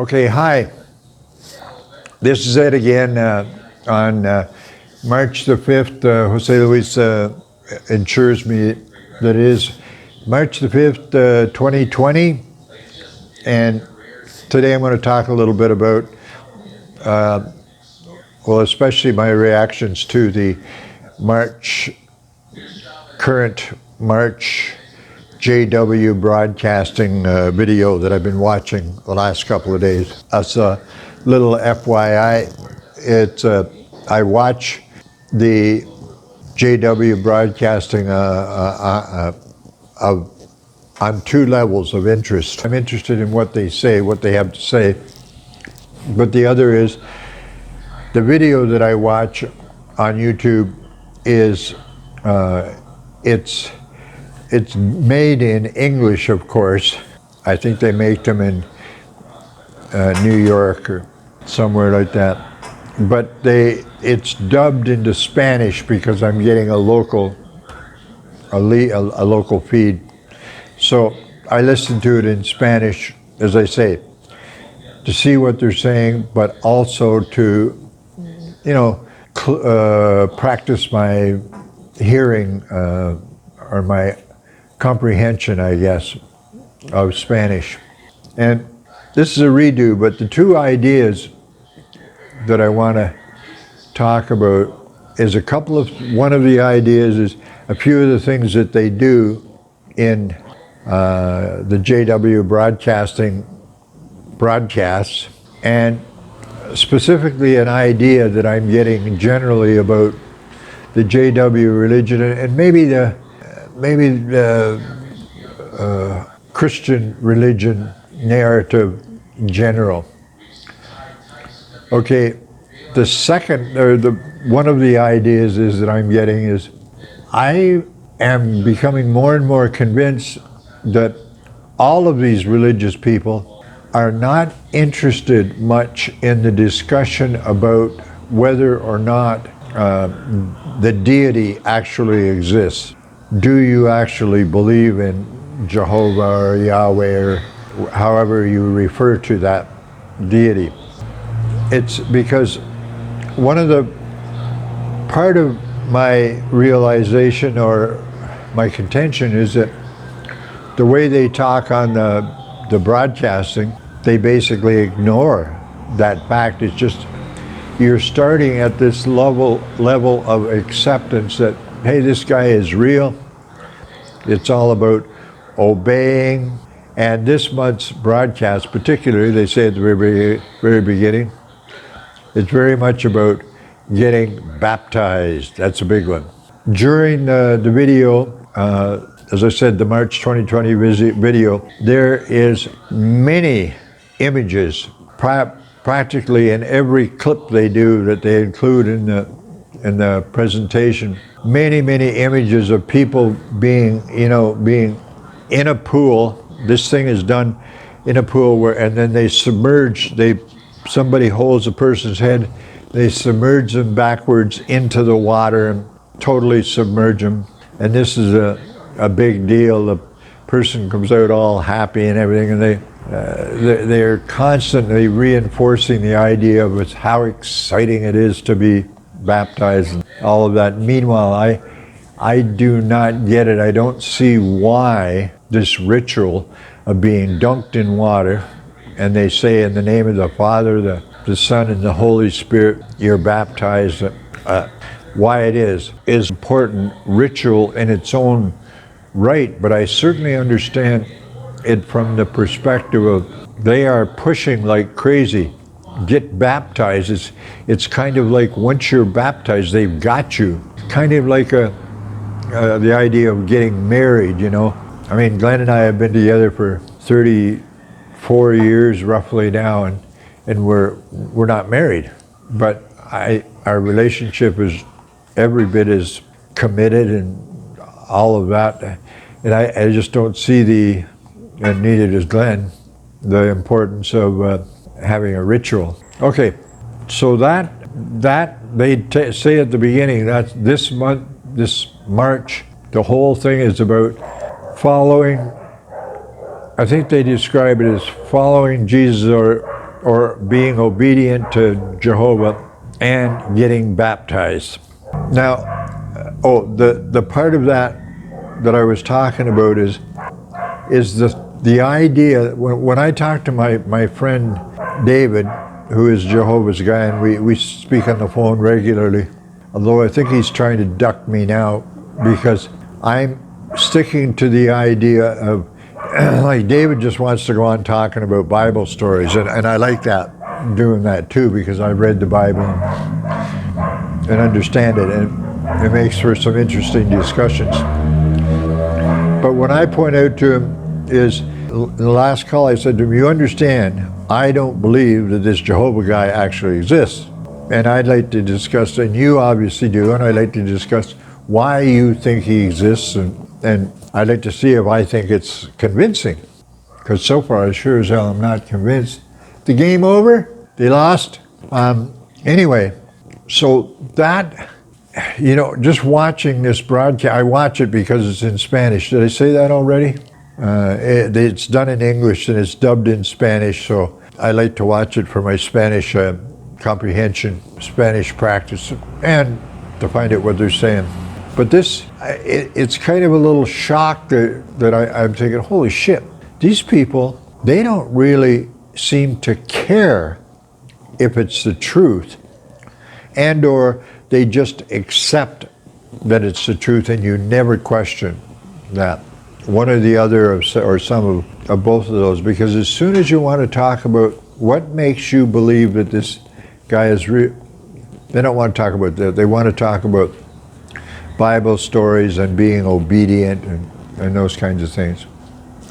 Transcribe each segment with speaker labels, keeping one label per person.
Speaker 1: Okay, hi. This is Ed again on March the 5th. Jose Luis ensures me that it is March the 5th, 2020. And today I'm going to talk a little bit about, especially my reactions to the current March JW broadcasting video that I've been watching the last couple of days. As a little FYI, I watch the JW broadcasting on two levels of interest. I'm interested in what they say, what they have to say, but the other is the video that I watch on YouTube is it's made in English, of course. I think they make them in New York or somewhere like that. But it's dubbed into Spanish because I'm getting a local feed. So I listen to it in Spanish, as I say, to see what they're saying, but also to, practice my hearing or my comprehension, I guess, of Spanish. And this is a redo, but the two ideas that I want to talk about is one of the ideas is a few of the things that they do in the JW broadcasts, and specifically an idea that I'm getting generally about the JW religion and maybe the Christian religion narrative in general. Okay, one of the ideas is that I'm getting is I am becoming more and more convinced that all of these religious people are not interested much in the discussion about whether or not the deity actually exists. Do you actually believe in Jehovah or Yahweh or however you refer to that deity? It's because part of my realization or my contention is that the way they talk on the broadcasting, they basically ignore that fact. It's just you're starting at this level of acceptance that, hey, this guy is real. It's all about obeying. And this month's broadcast, particularly, they say at the very, very beginning, it's very much about getting baptized. That's a big one. During the video, as I said, the March 2020 video, there is many images, practically in every clip they do that they include in the presentation. Many images of people being in a pool. This thing is done in a pool and then they submerge. Somebody holds a person's head, they submerge them backwards into the water and totally submerge them. And this is a big deal. The person comes out all happy and everything, and they're constantly reinforcing the idea of how exciting it is to be baptized and all of that. Meanwhile, I do not get it. I don't see why this ritual of being dunked in water, and they say in the name of the Father, the Son, and the Holy Spirit, you're baptized. Why it is important ritual in its own right, but I certainly understand it from the perspective of they are pushing like crazy. Get baptized. It's kind of like once you're baptized, they've got you. Kind of like the idea of getting married, I mean, Glenn and I have been together for 34 years roughly now, and we're not married, but our relationship is every bit as committed and all of that, and I just don't see and neither does Glenn, the importance of having a ritual. Okay, so that they say at the beginning that this March, the whole thing is about following. I think they describe it as following Jesus or or being obedient to Jehovah and getting baptized. Now, the part of that I was talking about is the idea, when I talk to my friend David, who is Jehovah's guy, and we speak on the phone regularly, although I think he's trying to duck me now because I'm sticking to the idea of, like, David just wants to go on talking about Bible stories, and I like that, doing that too, because I've read the Bible and understand it, and it makes for some interesting discussions. But what I point out to him is, in the last call I said to him, you understand, I don't believe that this Jehovah guy actually exists. And I'd like to discuss, and you obviously do, and I'd like to discuss why you think he exists, and I'd like to see if I think it's convincing. Because so far, I sure as hell am not convinced. The game over? They lost? Anyway, so that, just watching this broadcast, I watch it because it's in Spanish. Did I say that already? It's done in English and it's dubbed in Spanish, so I like to watch it for my Spanish comprehension, Spanish practice, and to find out what they're saying. But this, it's kind of a little shock that I'm thinking, holy shit, these people, they don't really seem to care if it's the truth, and or they just accept that it's the truth and you never question that. One or the other, or some of both of those, because as soon as you want to talk about what makes you believe that this guy is real, they don't want to talk about that. They want to talk about Bible stories and being obedient and those kinds of things.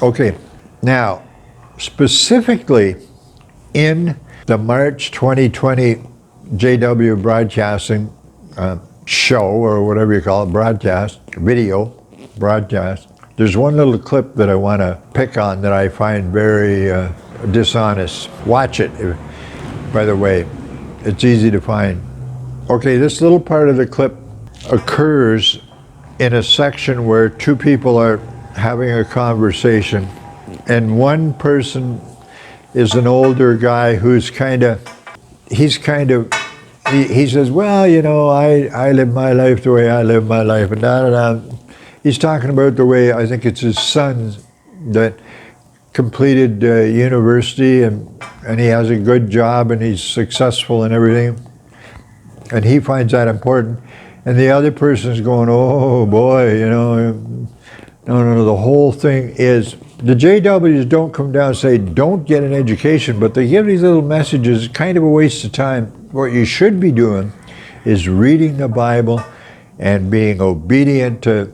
Speaker 1: Okay, now, specifically in the March 2020 JW Broadcasting show, or whatever you call it, video broadcast, there's one little clip that I want to pick on that I find very dishonest. Watch it, by the way. It's easy to find. Okay, this little part of the clip occurs in a section where two people are having a conversation, and one person is an older guy who's he says, well, I live my life the way I live my life, and da-da-da. He's talking about the way, I think it's his son that completed university, and he has a good job and he's successful and everything, and he finds that important. And the other person's going, oh boy, no, the whole thing is, the JWs don't come down and say, don't get an education, but they give these little messages, kind of a waste of time. What you should be doing is reading the Bible and being obedient to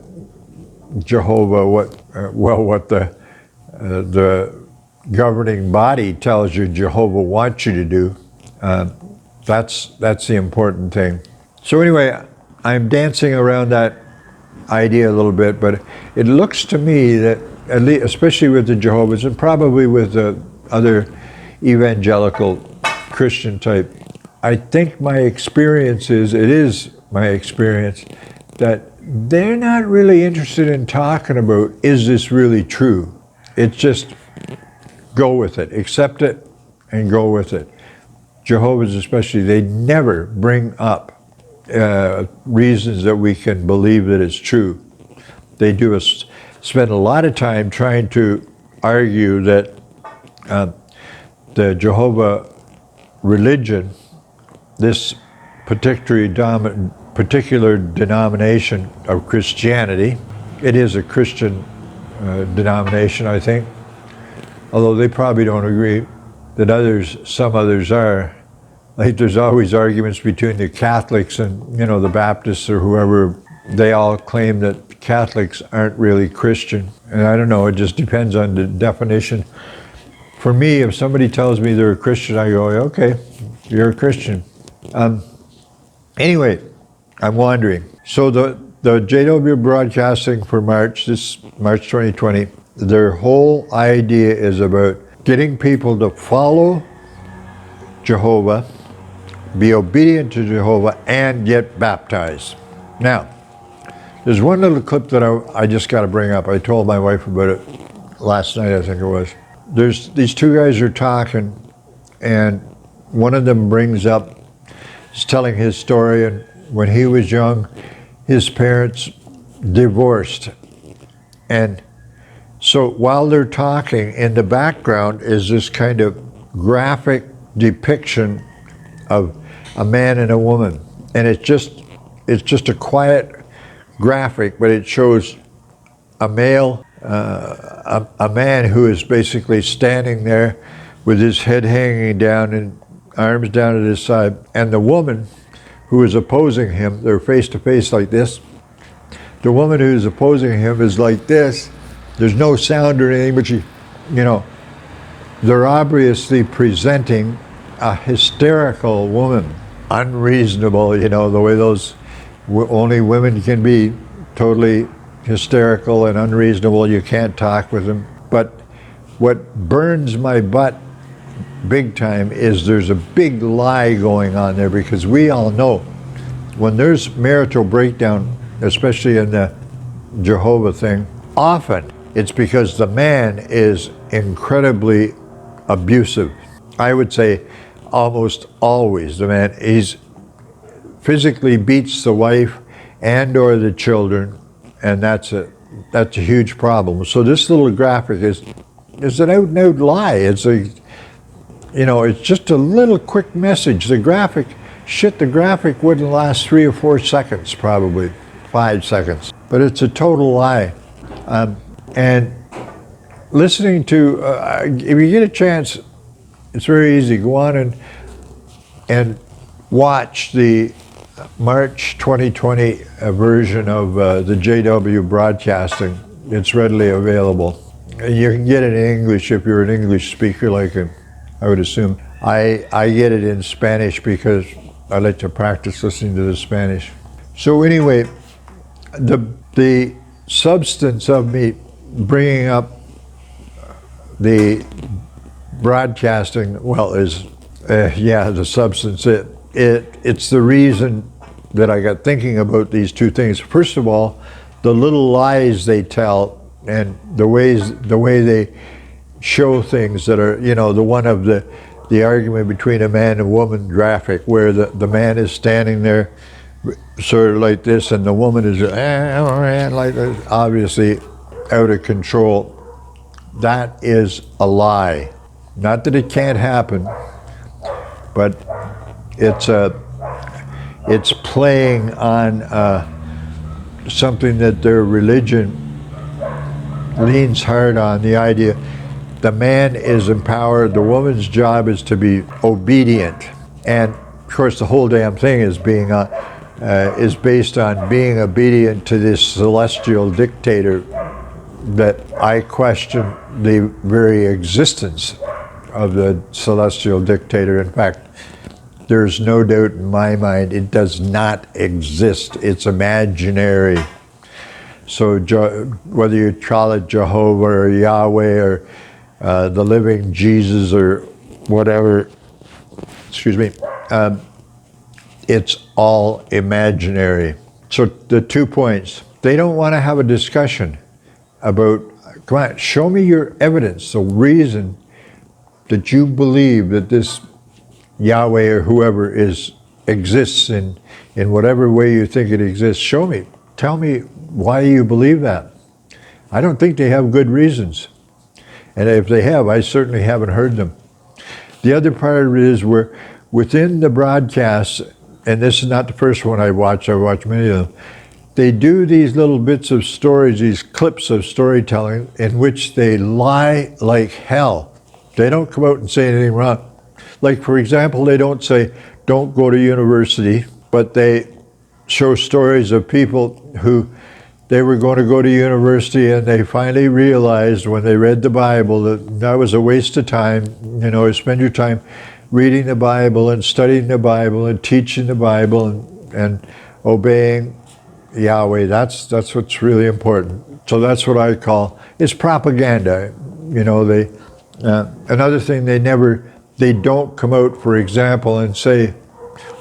Speaker 1: Jehovah, what the governing body tells you Jehovah wants you to do. That's the important thing. So anyway, I'm dancing around that idea a little bit, but it looks to me that, at least, especially with the Jehovah's and probably with the other evangelical Christian type, I think my experience is my experience that they're not really interested in talking about, is this really true? It's just go with it, accept it, and go with it. Jehovah's especially, they never bring up reasons that we can believe that it's true. They do spend a lot of time trying to argue that the Jehovah religion, this particular denomination of Christianity, it is a Christian denomination, I think, although they probably don't agree that some others are. Like, there's always arguments between the Catholics and, the Baptists or whoever. They all claim that Catholics aren't really Christian. And I don't know, it just depends on the definition. For me, if somebody tells me they're a Christian, I go, okay, you're a Christian. Anyway, I'm wandering. So the JW Broadcasting for this March 2020, their whole idea is about getting people to follow Jehovah, be obedient to Jehovah, and get baptized. Now, there's one little clip that I just got to bring up. I told my wife about it last night, I think it was. There's these two guys are talking, and one of them brings up, is telling his story, and when he was young, his parents divorced. And so while they're talking, in the background is this kind of graphic depiction of a man and a woman. And it's just a quiet graphic, but it shows a male, a man who is basically standing there with his head hanging down and arms down at his side, and the woman who is opposing him, they're face to face like this. The woman who is opposing him is like this. There's no sound or anything, but they're obviously presenting a hysterical woman, unreasonable, the way those only women can be, totally hysterical and unreasonable. You can't talk with them. But what burns my butt big time is there's a big lie going on there, because we all know when there's marital breakdown, especially in the Jehovah thing, often it's because the man is incredibly abusive. I would say almost always the man physically beats the wife and or the children, and that's a huge problem. So this little graphic is an out and out lie. It's just a little quick message. The graphic wouldn't last 3 or 4 seconds, probably 5 seconds, but it's a total lie. And listening to, if you get a chance, it's very easy. Go on and watch the March 2020 version of the JW Broadcasting. It's readily available. And you can get it in English if you're an English speaker, I would assume. I get it in Spanish because I like to practice listening to the Spanish. So anyway, the substance of me bringing up the broadcasting, is the substance. It's the reason that I got thinking about these two things. First of all, the little lies they tell and the way they show things that are, the one of the argument between a man and woman graphic, where the man is standing there sort of like this and the woman is like this, obviously out of control. That is a lie. Not that it can't happen, but it's playing on something that their religion leans hard on, the idea the man is empowered, the woman's job is to be obedient. And of course the whole damn thing is based on being obedient to this celestial dictator that I question the very existence of the celestial dictator. In fact, there's no doubt in my mind it does not exist. It's imaginary. So whether you call it Jehovah or Yahweh or the living Jesus or whatever, it's all imaginary. So the 2 points, they don't want to have a discussion about, come on, show me your evidence, the reason that you believe that this Yahweh or whoever exists in whatever way you think it exists. Show me. Tell me why you believe that. I don't think they have good reasons. And if they have, I certainly haven't heard them. The other part of it is we're within the broadcasts, and this is not the first one I've watched many of them. They do these little bits of stories, these clips of storytelling in which they lie like hell. They don't come out and say anything wrong. Like, for example, they don't say, don't go to university, but they show stories of people who they were going to go to university and they finally realized when they read the Bible that was a waste of time. Spend your time reading the Bible and studying the Bible and teaching the Bible and obeying Yahweh. That's what's really important. So that's what I call, it's propaganda. Another thing, they don't come out, for example, and say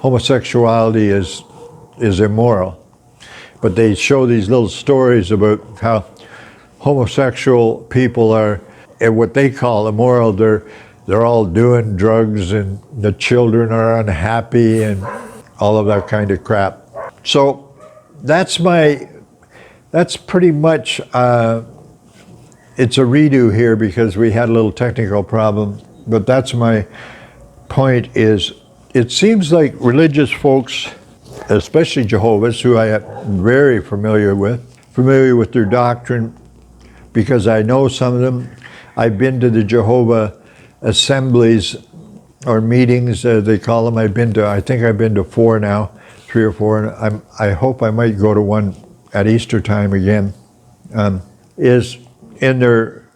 Speaker 1: homosexuality is immoral. But they show these little stories about how homosexual people are what they call immoral. they're all doing drugs and the children are unhappy and all of that kind of crap. So that's pretty much, it's a redo here because we had a little technical problem, but that's my point is, it seems like religious folks, especially Jehovah's, who I am very familiar with their doctrine, because I know some of them. I've been to the Jehovah assemblies or meetings, they call them. I think I've been to 4 now, 3 or 4, and I hope I might go to one at Easter time again. Is in their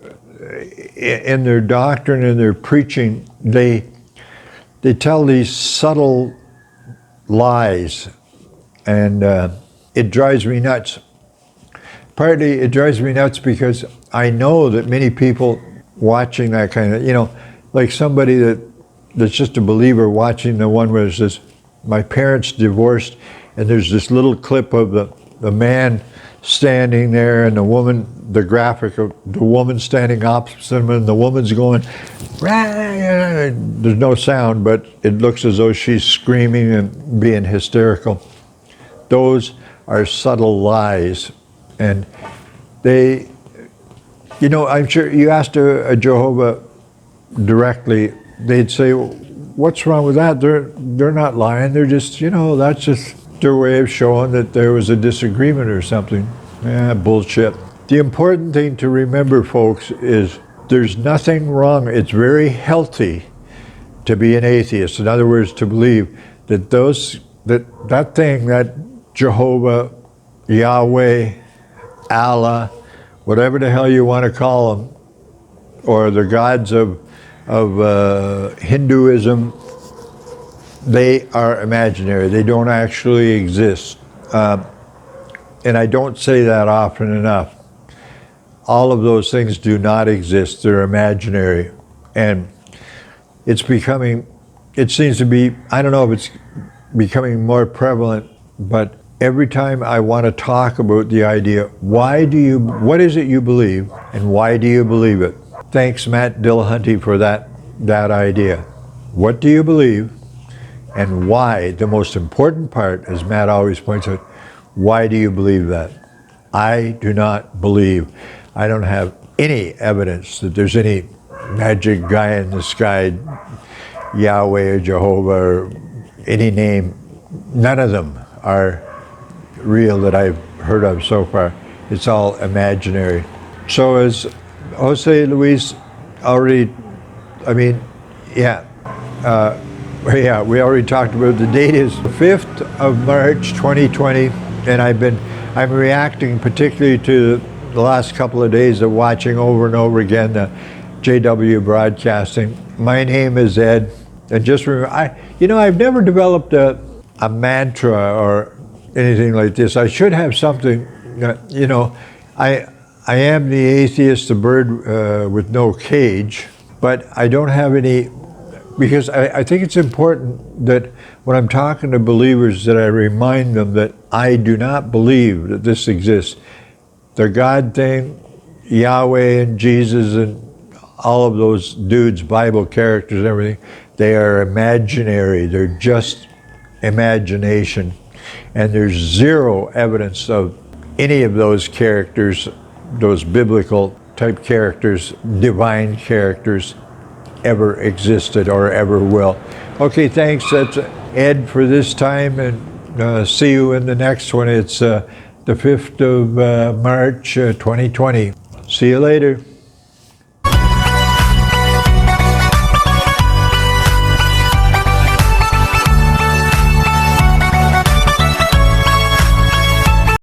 Speaker 1: doctrine and their preaching, they tell these subtle lies, and it drives me nuts. Partly it drives me nuts because I know that many people watching that kind of, like somebody that's just a believer watching the one where it says, my parents divorced, and there's this little clip of the man standing there and the graphic of the woman standing opposite him, and the woman's going, there's no sound, but it looks as though she's screaming and being hysterical. Those are subtle lies. And they, I'm sure you asked a Jehovah directly, they'd say, what's wrong with that? They're not lying. They're just, that's just their way of showing that there was a disagreement or something. Bullshit. The important thing to remember, folks, is there's nothing wrong. It's very healthy to be an atheist. In other words, to believe that that Jehovah, Yahweh, Allah, whatever the hell you want to call them, or the gods of Hinduism, they are imaginary. They don't actually exist. And I don't say that often enough. All of those things do not exist. They're imaginary. And it seems to be, I don't know if it's becoming more prevalent, but every time I want to talk about the idea, what is it you believe, and why do you believe it? Thanks, Matt Dillahunty, for that idea. What do you believe, and why? The most important part, as Matt always points out, why do you believe that? I do not believe. I don't have any evidence that there's any magic guy in the sky, Yahweh or Jehovah or any name. None of them are real that I've heard of so far. It's all imaginary. So as Jose Luis already, we already talked about, the date is 5th of March 2020, and I'm reacting particularly to the last couple of days of watching over and over again the JW broadcasting. My name is Ed, and just remember, I've never developed a mantra or anything like this. I should have something, I am the atheist, the bird with no cage, but I don't have any, because I think it's important that when I'm talking to believers that I remind them that I do not believe that this exists. The God thing, Yahweh and Jesus and all of those dudes, Bible characters and everything, they are imaginary. They're just imagination. And there's zero evidence of any of those characters, those biblical type characters, divine characters, ever existed or ever will. Okay, thanks. That's Ed for this time, and see you in the next one. It's the 5th of March 2020. See you later.